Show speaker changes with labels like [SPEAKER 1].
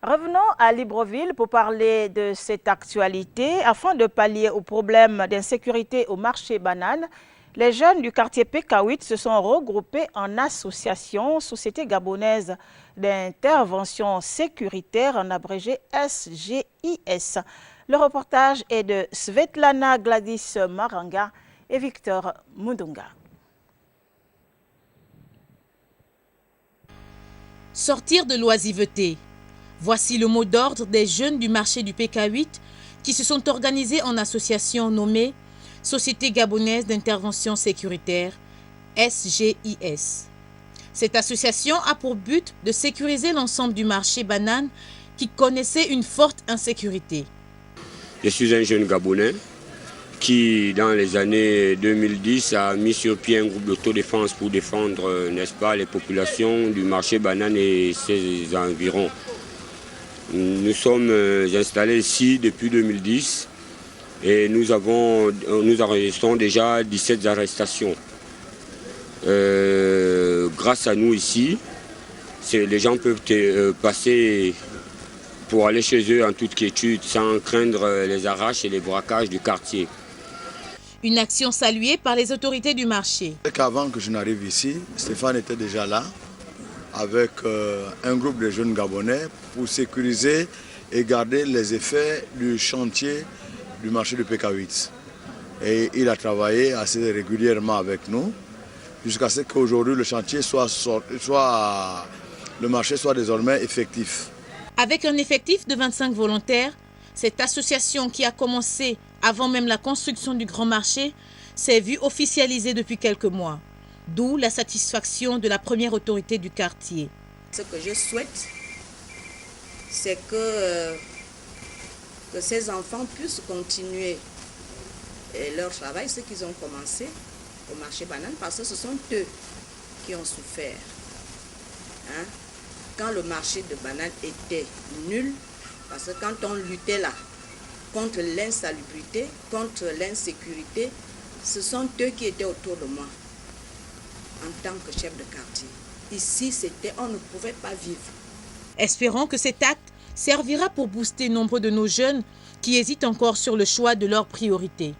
[SPEAKER 1] Revenons à Libreville pour parler de cette actualité. Afin de pallier aux problèmes d'insécurité au marché banane, les jeunes du quartier PK8 se sont regroupés en association Société gabonaise d'intervention sécuritaire, en abrégé SGIS. Le reportage est de Svetlana Gladys Maranga et Victor Mundunga.
[SPEAKER 2] Sortir de l'oisiveté. Voici le mot d'ordre des jeunes du marché du PK8 qui se sont organisés en association nommée Société gabonaise d'intervention sécuritaire, SGIS. Cette association a pour but de sécuriser l'ensemble du marché banane qui connaissait une forte insécurité.
[SPEAKER 3] Je suis un jeune Gabonais qui, dans les années 2010, a mis sur pied un groupe d'autodéfense pour défendre, n'est-ce pas, les populations du marché banane et ses environs. Nous sommes installés ici depuis 2010 et nous enregistrons déjà 17 arrestations. Grâce à nous ici, les gens peuvent passer pour aller chez eux en toute quiétude sans craindre les arraches et les braquages du quartier.
[SPEAKER 2] Une action saluée par les autorités du marché.
[SPEAKER 4] Avant que je n'arrive ici, Stéphane était déjà là avec un groupe de jeunes Gabonais pour sécuriser et garder les effets du chantier du marché du PK8. Et il a travaillé assez régulièrement avec nous jusqu'à ce qu'aujourd'hui le chantier le marché soit désormais effectif.
[SPEAKER 2] Avec un effectif de 25 volontaires, cette association qui a commencé avant même la construction du grand marché s'est vue officialisée depuis quelques mois. D'où la satisfaction de la première autorité du quartier.
[SPEAKER 5] Ce que je souhaite, c'est que ces enfants puissent continuer leur travail, ce qu'ils ont commencé au marché banane, parce que ce sont eux qui ont souffert. Hein? Quand le marché de banane était nul, parce que quand on luttait là contre l'insalubrité, contre l'insécurité, ce sont eux qui étaient autour de moi en tant que chef de quartier. Ici, on ne pouvait pas vivre.
[SPEAKER 2] Espérons que cet acte servira pour booster nombre de nos jeunes qui hésitent encore sur le choix de leurs priorités.